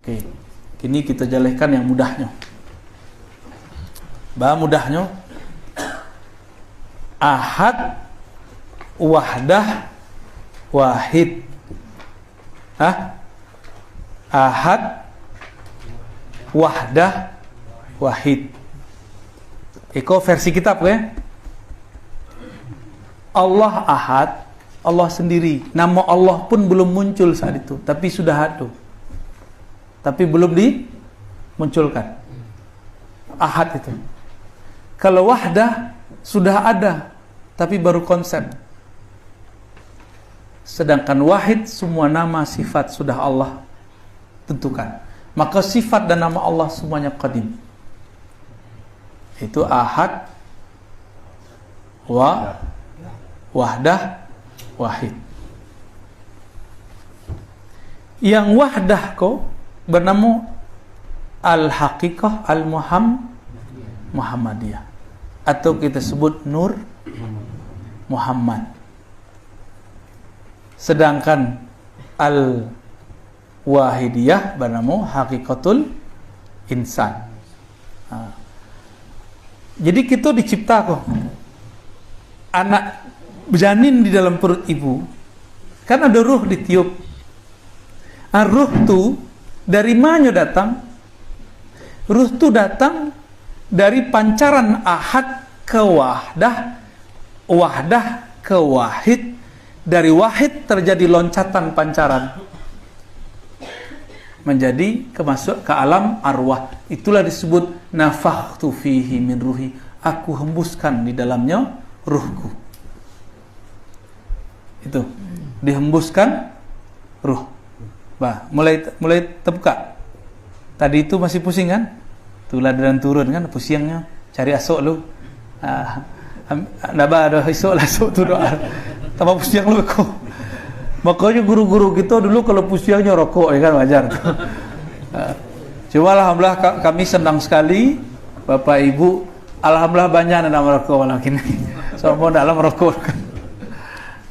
Oke, kini kita jelaskan yang mudahnya. Mudahnya ahad, wahdah, wahid. Ahad, wahdah, wahid. Iko versi kitab ya. Allah ahad, Allah sendiri. Nama Allah pun belum muncul saat itu, tapi sudah ada. Tapi belum dimunculkan. Ahad itu. Kalau wahdah sudah ada, tapi baru konsep. Sedangkan wahid semua nama sifat sudah Allah tentukan. Maka sifat dan nama Allah semuanya qadim. Itu ahad, wahdah, wahid. Yang wahdah bernama Al-Haqiqah Al-Muhammadiyah, atau kita sebut Nur Muhammad. Sedangkan Al-Wahidiyah bernama Haqiqatul Insan. Jadi kita dicipta anak janin di dalam perut ibu, kan ada ruh ditiup. Ruh tu dari mana datang? Ruh tu datang dari pancaran ahad ke wahdah, wahdah ke wahid. Dari wahid terjadi loncatan pancaran menjadi masuk ke alam arwah. Itulah disebut nafakhtu fihi min ruhi. Aku hembuskan di dalamnya ruhku. Itu dihembuskan ruh. Bah, mulai terbuka. Tadi itu masih pusing kan? Tulah dan turun kan, pusingnya. Cari asok lu. Naba ada esok lah, esok tu doa. Tambah pusing lu kok. Makanya guru-guru kita dulu kalau pusingnya rokok ya kan, wajar. Cuma alhamdulillah kami senang sekali Bapak Ibu. Alhamdulillah banyak yang merokok malam ini. Semua dalam merokok.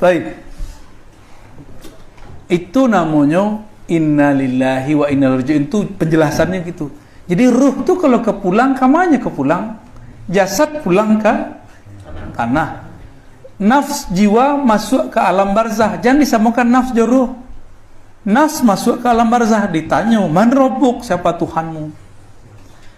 Baik. Itu namanya innalillahi wa inna ilaihi raji'un. Itu penjelasannya gitu. Jadi ruh tuh kalau kepulang, kamanya kepulang. Jasad pulang ke tanah. Nafs jiwa masuk ke alam barzah. Jangan disamakan nafs dan ruh. Nafs masuk ke alam barzah, ditanya, "Man rabbuk?" Siapa Tuhanmu?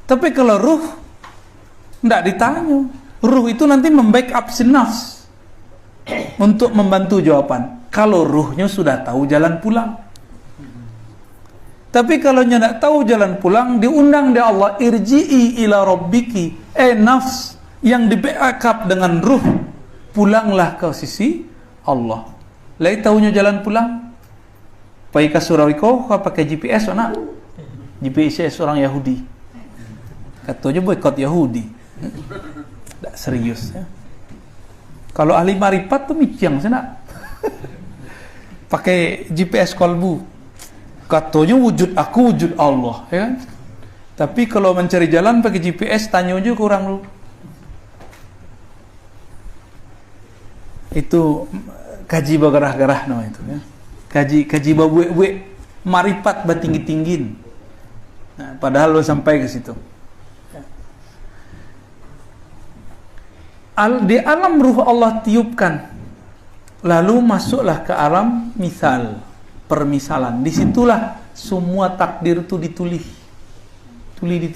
Tapi kalau ruh tidak ditanya. Ruh itu nanti membackup si nafs untuk membantu jawaban. Kalau ruhnya sudah tahu jalan pulang. Tapi kalau tidak tahu jalan pulang, diundang di Allah, irji'i ila rabbiki. Nafs yang di backup dengan ruh, pulanglah ke sisi Allah. Lai tahunya jalan pulang. Pakai kasurawiko, kau pakai GPS anak. GPS orang Yahudi. Katanya boykot Yahudi. Tak serius ya. Kalau ahli marifat tuh miciang sana. Pakai GPS kolbu. Katanya wujud aku, wujud Allah, ya kan? Tapi kalau mencari jalan pakai GPS, tanya aja ke orang lu. Itu kaji bagarah-garah namanya itu, ya. Kaji babuek-buek, marifat batinggi-tinggin. Nah, padahal lo sampai ke situ. Di alam ruh Allah tiupkan, lalu masuklah ke alam misal, permisalan. Disitulah semua takdir itu ditulis. Tuli.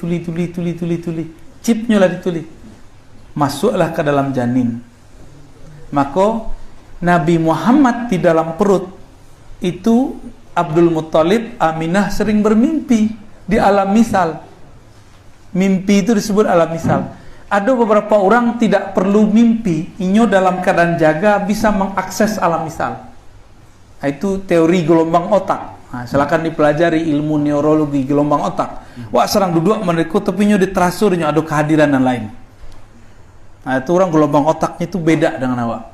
Chipnya lah ditulis. Masuklah ke dalam janin. Maka Nabi Muhammad di dalam perut itu Abdul Muttalib, Aminah sering bermimpi di alam misal. Mimpi itu disebut alam misal. Ada beberapa orang tidak perlu mimpi, inyo dalam keadaan jaga bisa mengakses alam misal. Itu teori gelombang otak. Nah, silakan dipelajari ilmu neurologi gelombang otak. Wah, serang duduk menurutku tepinya diterasurnya ada kehadiran dan lain. Nah, itu orang gelombang otaknya itu beda dengan awak.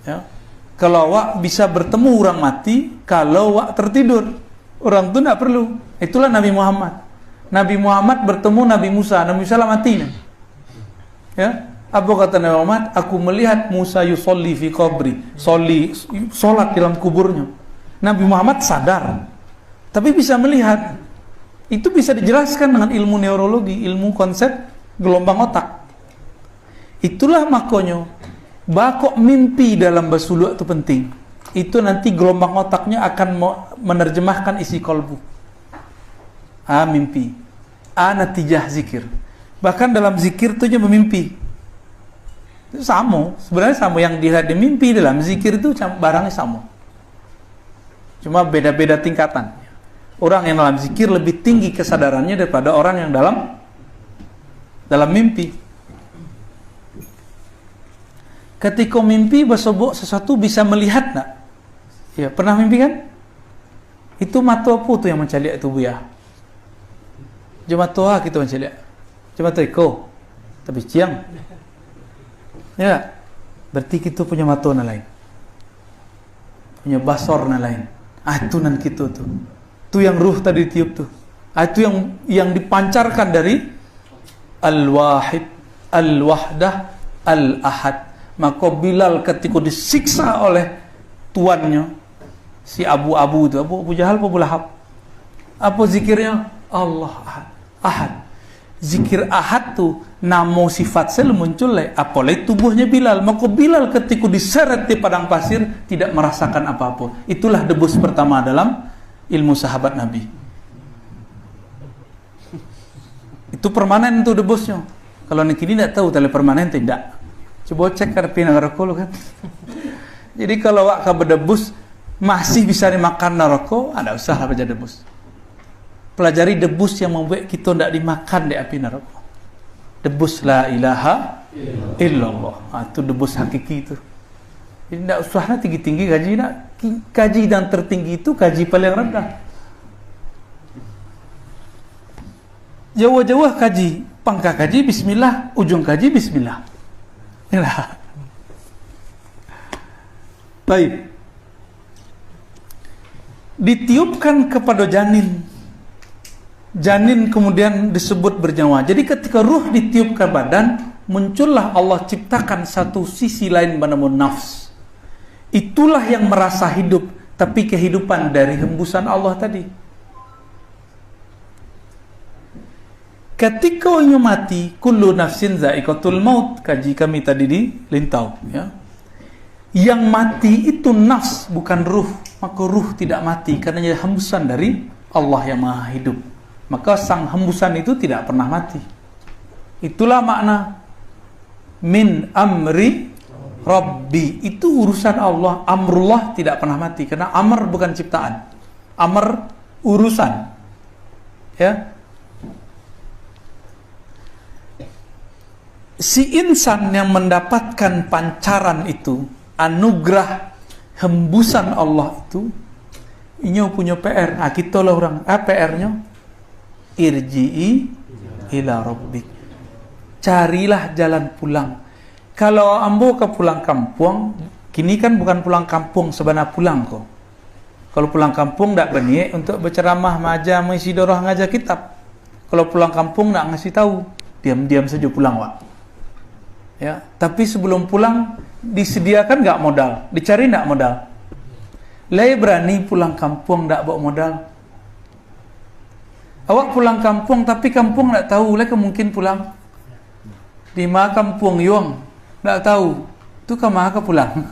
Ya. Kalau awak bisa bertemu orang mati, kalau awak tertidur, orang itu tidak perlu. Itulah Nabi Muhammad. Nabi Muhammad bertemu Nabi Musa. Nabi Musa lah mati. Ya. Apa kata Nabi Muhammad? Aku melihat Musa yusolli fi qabri, solat dalam kuburnya. Nabi Muhammad sadar, tapi bisa melihat. Itu bisa dijelaskan dengan ilmu neurologi, ilmu konsep gelombang otak. Itulah makanya bakok mimpi dalam basuluk itu penting. Itu nanti gelombang otaknya akan menerjemahkan isi kolbu. Mimpi. Natijah zikir. Bahkan dalam zikir itu juga memimpi. Itu sama. Sebenarnya sama yang dilihat di mimpi dalam zikir itu barangnya sama. Cuma beda-beda tingkatan. Orang yang dalam zikir lebih tinggi kesadarannya daripada orang yang dalam mimpi. Ketika mimpi bersobok sesuatu bisa melihat nak? Ya, pernah mimpi kan? Itu mata apa tuh yang mencaliak tubuh ya? Cuma toa kita mencaliak. Cuma teko. Tapi ciang. Ya. Berarti kita punya mata na lain. Punya basor na lain. Itu nan kita tuh. Itu yang ruh tadi tiup tuh. Itu yang dipancarkan dari Al-Wahid, Al-Wahdah, Al-Ahad. Maka Bilal ketika disiksa oleh tuannya, si Abu itu, Abu Jahal, Abu Lahab, apa zikirnya? Allah Ahad. Ahad. Zikir Ahad tuh namo sifat sel muncul apalagi tubuhnya Bilal. Maka Bilal ketika diseret di padang pasir tidak merasakan apa-apa. Itulah debus pertama dalam ilmu sahabat Nabi. Itu permanen tuh debusnya. Kalau nek ini tidak tahu tali permanen tidak. Coba cek karpina neraka kan. Jadi kalau wak berdebus masih bisa dimakan neraka, ada usaha baca debus. Pelajari debus yang membuat kita tidak dimakan di api neraka. Debus la ilaha illallah. Itu debus hakiki itu. Jadi tidak usahnya tinggi-tinggi gaji nak. Gaji yang tertinggi itu gaji paling rendah. Jauh-jauh gaji, pangkah gaji bismillah, ujung gaji bismillah. Inilah. Baik. Ditiupkan kepada janin. Janin kemudian disebut bernyawa. Jadi ketika ruh ditiup ke badan, muncullah Allah ciptakan satu sisi lain bernama nafs. Itulah yang merasa hidup, tapi kehidupan dari hembusan Allah tadi. Ketika orang mati, kullu nafsin za'iqatul maut, kaji kami tadi di Lintau, ya. Yang mati itu nafs, bukan ruh. Maka ruh tidak mati karena hembusan dari Allah yang Maha Hidup. Maka sang hembusan itu tidak pernah mati. Itulah makna min amri Rabbi, itu urusan Allah. Amrullah tidak pernah mati karena amr bukan ciptaan. Amr urusan. Ya. Si insan yang mendapatkan pancaran itu, anugerah hembusan Allah itu, ini punya PR. Kita lah orang. PR-nya irji'i ila rabbik. Carilah jalan pulang. Kalau ambo ke pulang kampung, kini kan bukan pulang kampung sebenarnya pulang kok. Kalau pulang kampung tak berniat untuk berceramah, maja, mengisi doroh, ngajar kitab. Kalau pulang kampung tak ngasih tahu, diam-diam saja pulang wak. Ya, tapi sebelum pulang disediakan nggak modal, dicari nggak modal. Lai berani pulang kampung tak bawa modal. Awak pulang kampung tapi kampung tak tahu, lai mungkin pulang. Di mana kampung Yuang tak tahu, tu ke mana pulang.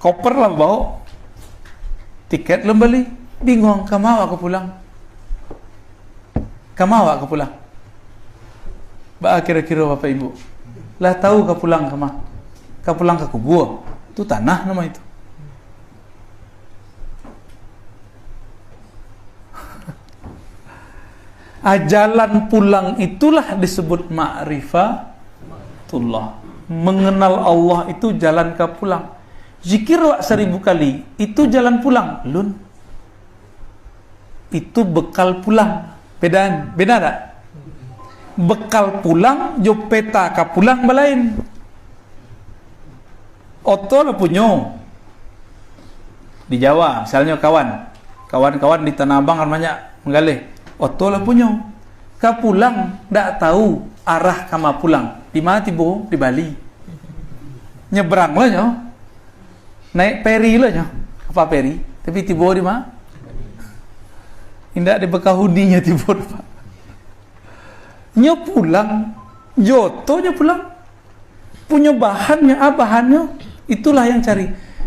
Koper lah bawa, tiket lah beli, bingung ke mana aku pulang. Ke mana aku pulang? Kira-kira Bapak Ibu lah tahu ke pulang ke mana? Ke pulang ke kubur, itu tanah nama itu. Jalan pulang itulah disebut ma'rifatullah. Mengenal Allah itu jalan ke pulang. Zikir wak 1000 kali, itu jalan pulang. Lun, itu bekal pulang. Beda tak? Bekal pulang, jo peta ka pulang balain. Oto lah punya. Di Jawa, misalnya kawan-kawan di Tanah Abang kan banyak menggalih. Oto lah punya. Ka pulang, tak tahu arah kama pulang. Di mana tiba? Di Bali. Nyebrang lah nyo. Naik peri lah nyo. Apa peri? Tapi tiba di mana? Indak di Bekahuninya tibur, Pak. Nyo pulang, jotonya pulang. Punya bahannya, bahannya. Itulah yang cari.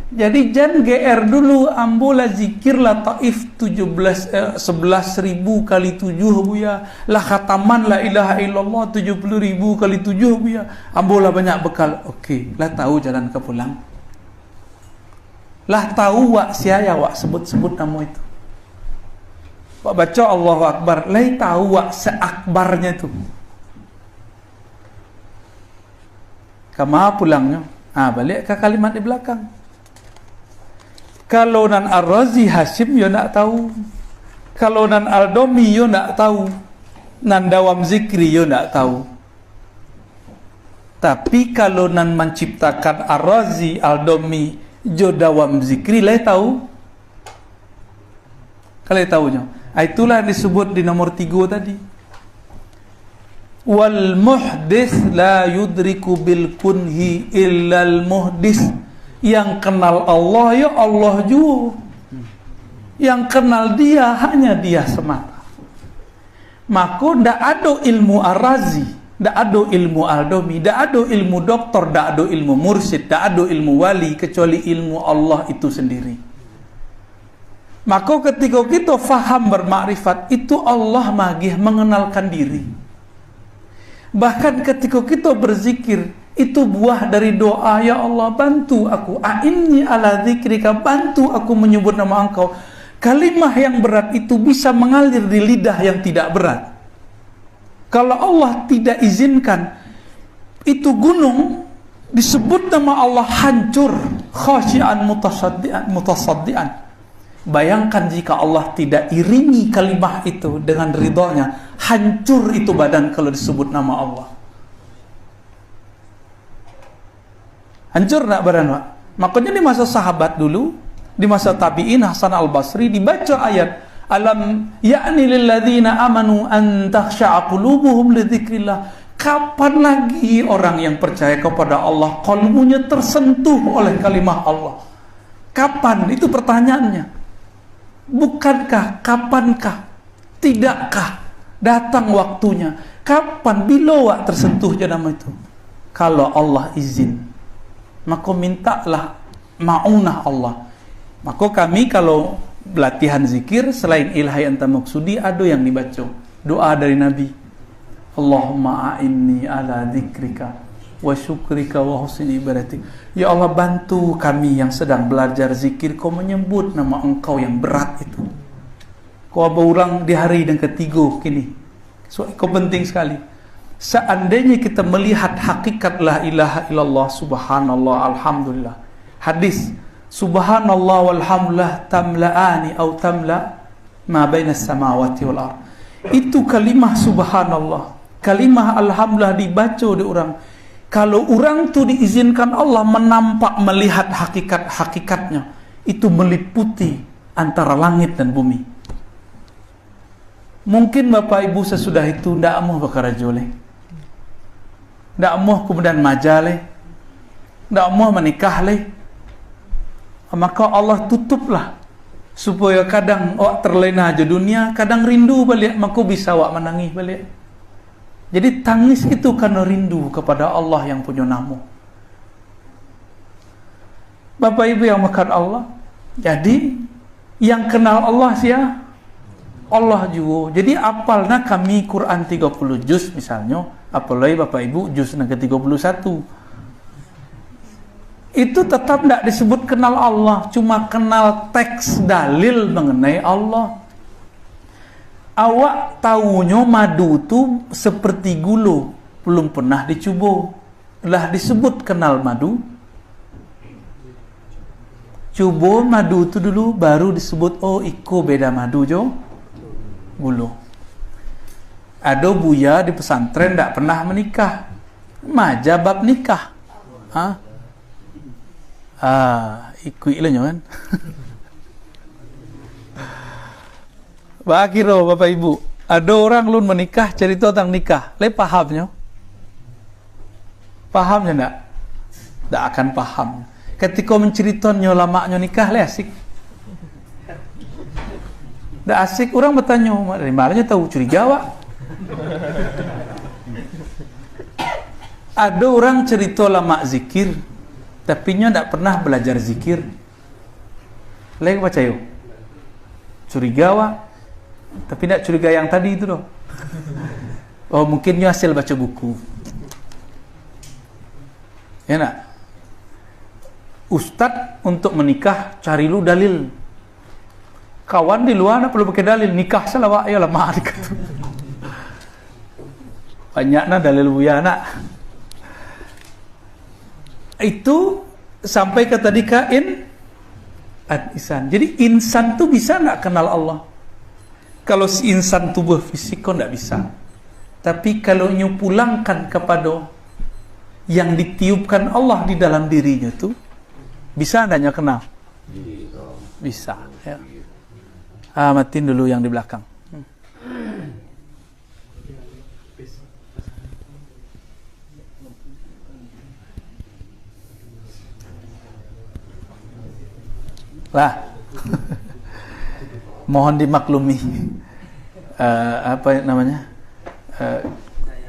Jadi jan GR dulu, ambola zikirlah taif 11.000 kali 7 buya. Lah khataman la ilaha illallah 70.000 kali 7 buya. Ambola banyak bekal. Okey, lah tahu jalan ke pulang. Lah tahu wak siaya wak sebut-sebut nama itu. Wak baca Allahu Akbar, lah tahu wak seakbarnya tu. Kama pulangnya? Balik ke kalimat di belakang. Kalau nan Ar-Razi Hashim yo nak tahu. Kalau nan Al-Domi yo nak tahu. Nan Dawam Zikri yo nak tahu. Tapi kalau nan menciptakan Ar-Razi, Al-Domi, jo Dawam Zikri lah tahu. Kalau tahunya. Itulah yang disebut di nomor 3 tadi. Wal muhdis la yudriku bil kunhi illal muhdis. Yang kenal Allah ya Allah juga. Yang kenal dia hanya dia semata. Maka ndak ada ilmu Ar-Razi, ndak ada ilmu Al-Domi, ndak ada ilmu doktor, ndak ada ilmu mursyid, ndak ada ilmu wali kecuali ilmu Allah itu sendiri. Maka ketika kita faham bermakrifat, itu Allah magih mengenalkan diri. Bahkan ketika kita berzikir, itu buah dari doa, ya Allah bantu aku, a'inni ala dzikrika, bantu aku menyebut nama Engkau. Kalimah yang berat itu bisa mengalir di lidah yang tidak berat. Kalau Allah tidak izinkan, itu gunung disebut nama Allah hancur, khasyian mutasaddian. Bayangkan jika Allah tidak iringi kalimah itu dengan ridhonya, hancur itu badan kalau disebut nama Allah. Hancur nak badan, Pak? Makanya di masa sahabat dulu, di masa tabi'in Hasan al-Basri dibaca ayat alam ya'ni lil ladzina amanu an takhsha'a qulubuhum li dzikrillah. Kapan lagi orang yang percaya kepada Allah qalbunya tersentuh oleh kalimah Allah? Kapan? Itu pertanyaannya. Bukankah, kapankah, tidakkah datang waktunya? Kapan, bila wak tersentuh nama itu? Kalau Allah izin, maka mintalah ma'unah Allah. Maka kami kalau latihan zikir, selain ilahi anta maksudi, ada yang dibaca doa dari Nabi. Allahumma a'inni ala dzikrika wa syukrika wa husni ibadatik. Ya Allah, bantu kami yang sedang belajar zikir, kau menyebut nama Engkau yang berat itu. Kau berulang di hari yang ketiga kini. So, kau penting sekali. Seandainya kita melihat hakikat la ilaha illallah, subhanallah, alhamdulillah. Hadis, subhanallah walhamdulillah tamla'ani atau tamla' ma bainas samawati wal ardh. Itu kalimah subhanallah, kalimah alhamdulillah dibaca oleh orang. Kalau orang tu diizinkan Allah menampak, melihat hakikat-hakikatnya, itu meliputi antara langit dan bumi. Mungkin Bapak Ibu sesudah itu ndak mau perkara joleh, ndak mau kemudian majale, ndak mau menikah leh. Maka Allah tutuplah supaya kadang awak terlena aja dunia, kadang rindu balik, maka bisa awak menangis balik. Jadi tangis itu karena rindu kepada Allah yang punya nama. Bapak Ibu yang makan Allah. Jadi yang kenal Allah siapa? Allah juga. Jadi apalna kami Quran 30 juz misalnya, apalagi Bapak Ibu juz yang ke-31. Itu tetap tidak disebut kenal Allah, cuma kenal teks dalil mengenai Allah. Awak tahunya madu tu seperti gula, belum pernah dicoba, lah disebut kenal madu. Coba madu tu dulu, baru disebut oh iko beda madu jo gula. Ada buya di pesantren tak pernah menikah, maja bab nikah, ikut lah kan. Bakiro Bapak Ibu, ada orang lun menikah cerita tentang nikah, le pahamnya? Pahamnya enggak? Tak akan paham. Ketika menceritakan lamaknya nikah le asik. Dah asik orang bertanya, dari mananya tahu curiga wak? Ada orang cerita lama zikir, tapi nya tak pernah belajar zikir. Lagi baca yuk. Curiga wak, tapi tak curiga yang tadi itu doh. Oh mungkin nya hasil baca buku. Ya nak. Ustadz untuk menikah cari lu dalil. Kawan di luar nak perlu pakai dalil, nikah salah wak ya lama dikata. Banyaknya dalil buya nak. Itu sampai ke tadi kain insan. Jadi insan tuh bisa nggak kenal Allah? Kalau si insan tubuh fisik kok nggak bisa. Tapi kalau nyupulangkan kepada yang ditiupkan Allah di dalam dirinya tuh, bisa nggak kenal? Bisa. Ya. Matiin dulu yang di belakang. Lah, mohon dimaklumi apa namanya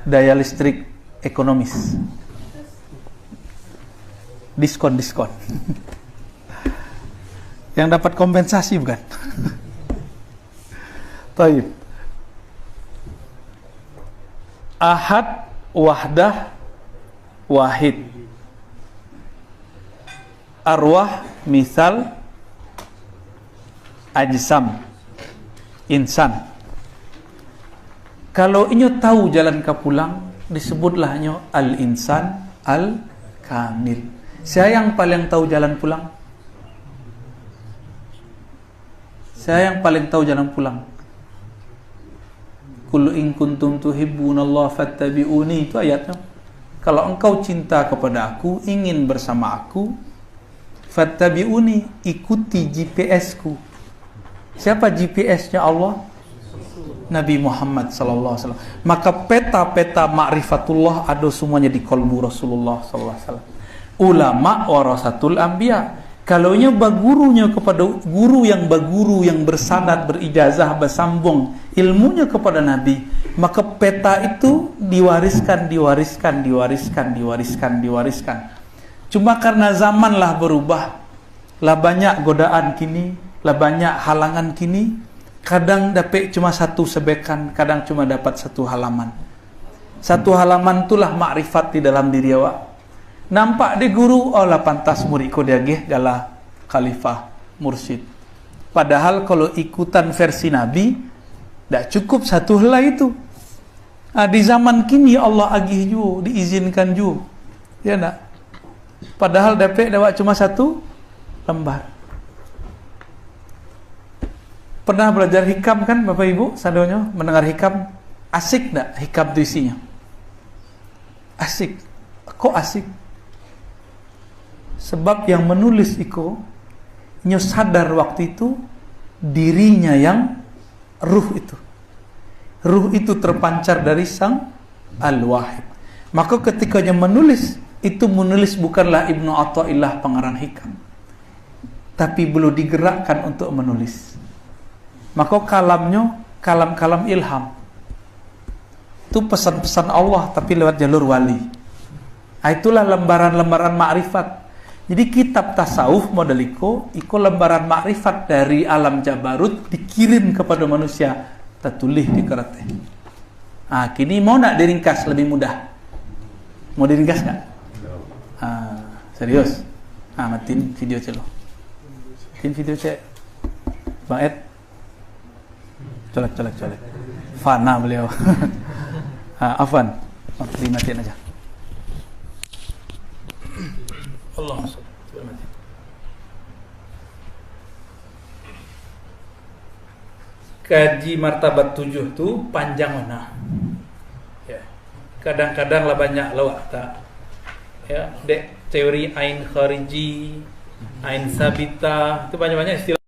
daya listrik ekonomis, diskon yang dapat kompensasi bukan? Taib. Ahad, wahdah, wahid, arwah, misal, ajsam, insan. Kalau inyo tahu jalan ke pulang, disebutlah inyo al-insan al-kamil. Saya yang paling tahu jalan pulang. Saya yang paling tahu jalan pulang. Qul in kuntum tuhibbunallaha fattabi'uni, itu ayatnya. Kalau engkau cinta kepada aku, ingin bersama aku, fattabi'uni, ikuti GPS-ku. Siapa GPS-nya Allah? Nabi Muhammad sallallahu alaihi wasallam. Maka peta-peta ma'rifatullah ada semuanya di qalbu Rasulullah sallallahu alaihi wasallam. Ulama warasatul anbiya. Kalau nya bagurunya kepada guru yang baguru, yang bersanad, berijazah, bersambung ilmunya kepada Nabi, maka peta itu diwariskan. Cuma karena zaman lah berubah, lah banyak godaan kini, lah banyak halangan kini, kadang dapat cuma satu sebekan, kadang cuma dapat satu halaman. Satu halaman itulah makrifat di dalam diri awak. Nampak di guru, oh lah pantas muridku dia galah khalifah mursyid. Padahal kalau ikutan versi Nabi, tak cukup satu helai itu. Di zaman kini Allah agih juga, diizinkan juga, ya nak. Padahal dapat cuma satu lembar. Pernah belajar hikam kan Bapak Ibu? Sadonya mendengar hikam, asik tak hikam itu isinya? Asik. Kok asik? Sebab yang menulis itu sadar waktu itu dirinya yang ruh itu. Ruh itu terpancar dari sang Al-Wahid. Maka ketika dia menulis, itu menulis bukanlah Ibnu Athaillah pengarang hikam, tapi belum digerakkan untuk menulis. Maka kalamnya kalam-kalam ilham. Itu pesan-pesan Allah tapi lewat jalur wali. Itulah lembaran-lembaran makrifat. Jadi kitab tasawuf model iko lembaran makrifat dari alam Jabarut dikirim kepada manusia, tertulis di kertas. Kini mau nak diringkas lebih mudah? Mau diringkas nggak? Serius? Matiin video celo. Matiin video cek. Bang Ed. Colek. Fana beliau. Afan. Matiin aja. Allah. Kaji martabat 7 tu panjang mana? Ya. Kadang-kadang lah banyak lawak tak. Ya, dek teori ain khariji, ain sabita, itu banyak-banyak istilah.